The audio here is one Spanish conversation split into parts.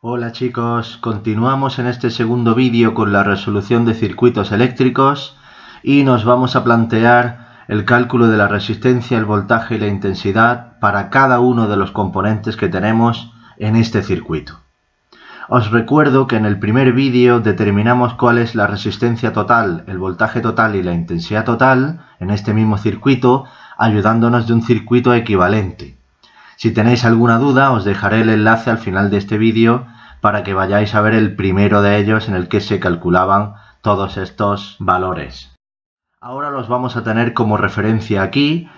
Hola chicos, continuamos en este segundo vídeo con la resolución de circuitos eléctricos y nos vamos a plantear el cálculo de la resistencia, el voltaje y la intensidad para cada uno de los componentes que tenemos en este circuito. Os recuerdo que en el primer vídeo determinamos cuál es la resistencia total, el voltaje total y la intensidad total en este mismo circuito, ayudándonos de un circuito equivalente. Si tenéis alguna duda, os dejaré el enlace al final de este vídeo para que vayáis a ver el primero de ellos en el que se calculaban todos estos valores. Ahora los vamos a tener como referencia aquí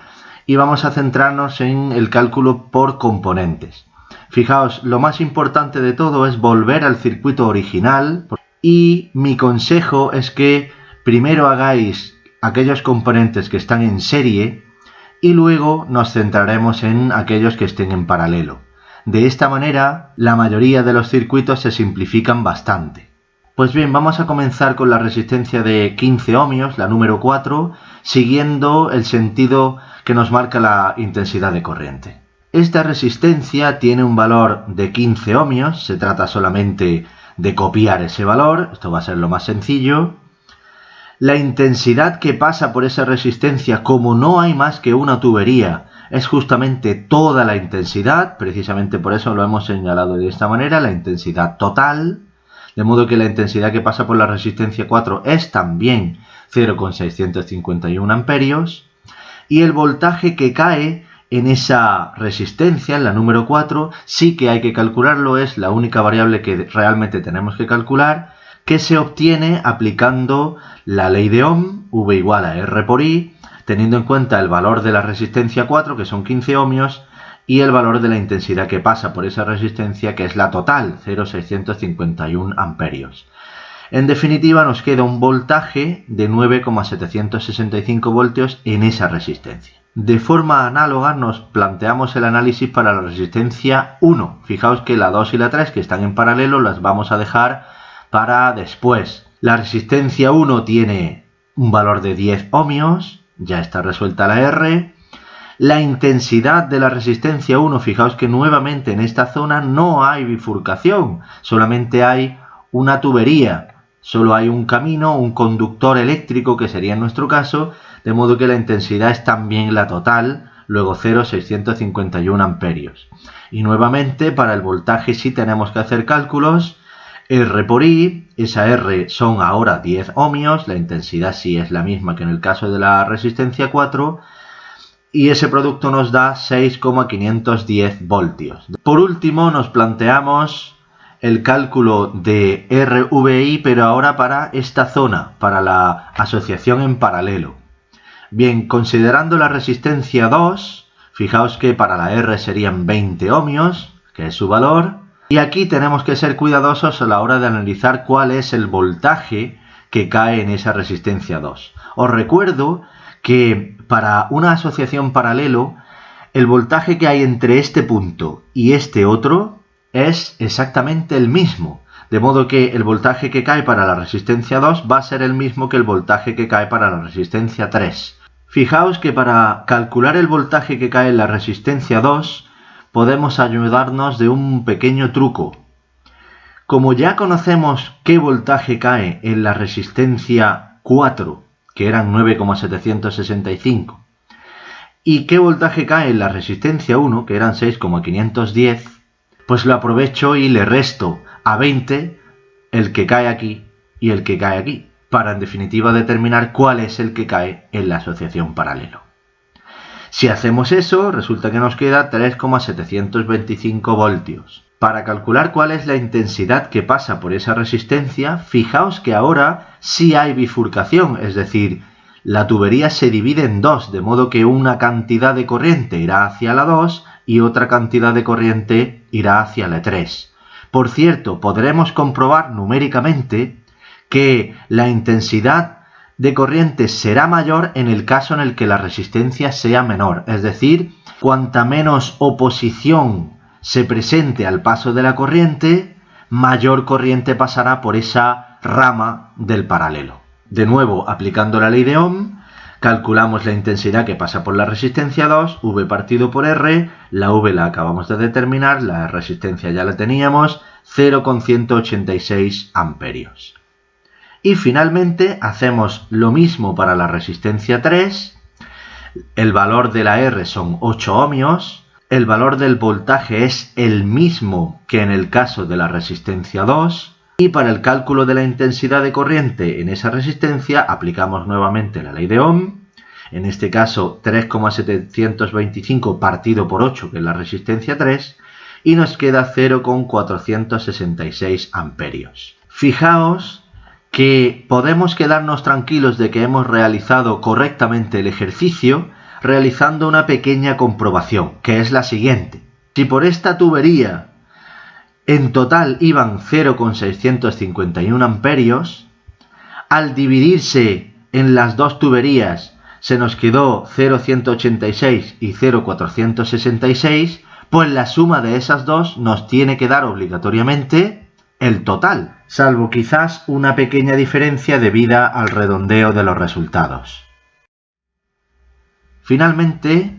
y vamos a centrarnos en el cálculo por componentes. Fijaos, lo más importante de todo es volver al circuito original y mi consejo es que primero hagáis aquellos componentes que están en serie y luego nos centraremos en aquellos que estén en paralelo. De esta manera, la mayoría de los circuitos se simplifican bastante. Pues bien, vamos a comenzar con la resistencia de 15 ohmios, la número 4, siguiendo el sentido que nos marca la intensidad de corriente. Esta resistencia tiene un valor de 15 ohmios, se trata solamente de copiar ese valor, esto va a ser lo más sencillo. La intensidad que pasa por esa resistencia, como no hay más que una tubería, es justamente toda la intensidad, precisamente por eso lo hemos señalado de esta manera, la intensidad total, de modo que la intensidad que pasa por la resistencia 4 es también 0,651 amperios, y el voltaje que cae en esa resistencia, en la número 4, sí que hay que calcularlo, es la única variable que realmente tenemos que calcular, que se obtiene aplicando la ley de Ohm, V igual a R por I, teniendo en cuenta el valor de la resistencia 4, que son 15 ohmios, y el valor de la intensidad que pasa por esa resistencia, que es la total, 0,651 amperios. En definitiva, nos queda un voltaje de 9,765 voltios en esa resistencia. De forma análoga nos planteamos el análisis para la resistencia 1. Fijaos que la 2 y la 3, que están en paralelo, las vamos a dejar para después. La resistencia 1 tiene un valor de 10 ohmios, ya está resuelta la R. La intensidad de la resistencia 1, fijaos que nuevamente en esta zona no hay bifurcación, solamente hay una tubería, solo hay un camino, un conductor eléctrico que sería en nuestro caso, de modo que la intensidad es también la total, luego 0,651 amperios. Y nuevamente para el voltaje sí tenemos que hacer cálculos. R por I, esa R son ahora 10 ohmios, la intensidad sí es la misma que en el caso de la resistencia 4, y ese producto nos da 6,510 voltios. Por último nos planteamos el cálculo de RVI, pero ahora para esta zona, para la asociación en paralelo. Bien, considerando la resistencia 2, fijaos que para la R serían 20 ohmios, que es su valor, y aquí tenemos que ser cuidadosos a la hora de analizar cuál es el voltaje que cae en esa resistencia 2. Os recuerdo que para una asociación paralelo, el voltaje que hay entre este punto y este otro es exactamente el mismo. De modo que el voltaje que cae para la resistencia 2 va a ser el mismo que el voltaje que cae para la resistencia 3. Fijaos que para calcular el voltaje que cae en la resistencia 2, podemos ayudarnos de un pequeño truco. Como ya conocemos qué voltaje cae en la resistencia 4, que eran 9,765, y qué voltaje cae en la resistencia 1, que eran 6,510, pues lo aprovecho y le resto a 20 el que cae aquí y el que cae aquí, para en definitiva determinar cuál es el que cae en la asociación paralelo. Si hacemos eso, resulta que nos queda 3,725 voltios. Para calcular cuál es la intensidad que pasa por esa resistencia, fijaos que ahora sí hay bifurcación, es decir, la tubería se divide en dos, de modo que una cantidad de corriente irá hacia la 2 y otra cantidad de corriente irá hacia la 3. Por cierto, podremos comprobar numéricamente que la intensidad de corriente será mayor en el caso en el que la resistencia sea menor, es decir, cuanta menos oposición se presente al paso de la corriente, mayor corriente pasará por esa rama del paralelo. De nuevo, aplicando la ley de Ohm, Calculamos la intensidad que pasa por la resistencia 2, V partido por R, la V la acabamos de determinar, la resistencia ya la teníamos, 0,186 amperios. Y finalmente hacemos lo mismo para la resistencia 3, el valor de la R son 8 ohmios, el valor del voltaje es el mismo que en el caso de la resistencia 2, y para el cálculo de la intensidad de corriente en esa resistencia aplicamos nuevamente la ley de Ohm, en este caso 3,725 partido por 8, que es la resistencia 3, y nos queda 0,466 amperios. Fijaos que podemos quedarnos tranquilos de que hemos realizado correctamente el ejercicio realizando una pequeña comprobación, que es la siguiente. Si por esta tubería en total iban 0,651 amperios, al dividirse en las dos tuberías se nos quedó 0,186 y 0,466, pues la suma de esas dos nos tiene que dar obligatoriamente el total, salvo quizás una pequeña diferencia debida al redondeo de los resultados. Finalmente,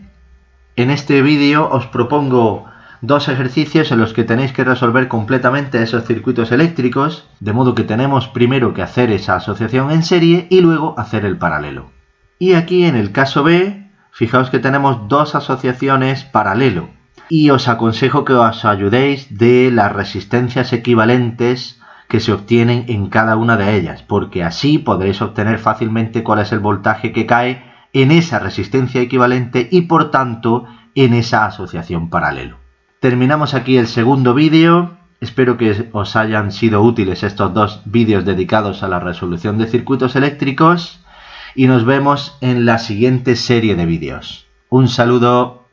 en este vídeo os propongo dos ejercicios en los que tenéis que resolver completamente esos circuitos eléctricos, de modo que tenemos primero que hacer esa asociación en serie y luego hacer el paralelo. Y aquí en el caso B, fijaos que tenemos dos asociaciones paralelo y os aconsejo que os ayudéis de las resistencias equivalentes que se obtienen en cada una de ellas, porque así podréis obtener fácilmente cuál es el voltaje que cae en esa resistencia equivalente y por tanto en esa asociación paralelo. Terminamos aquí el segundo vídeo, espero que os hayan sido útiles estos dos vídeos dedicados a la resolución de circuitos eléctricos y nos vemos en la siguiente serie de vídeos. Un saludo.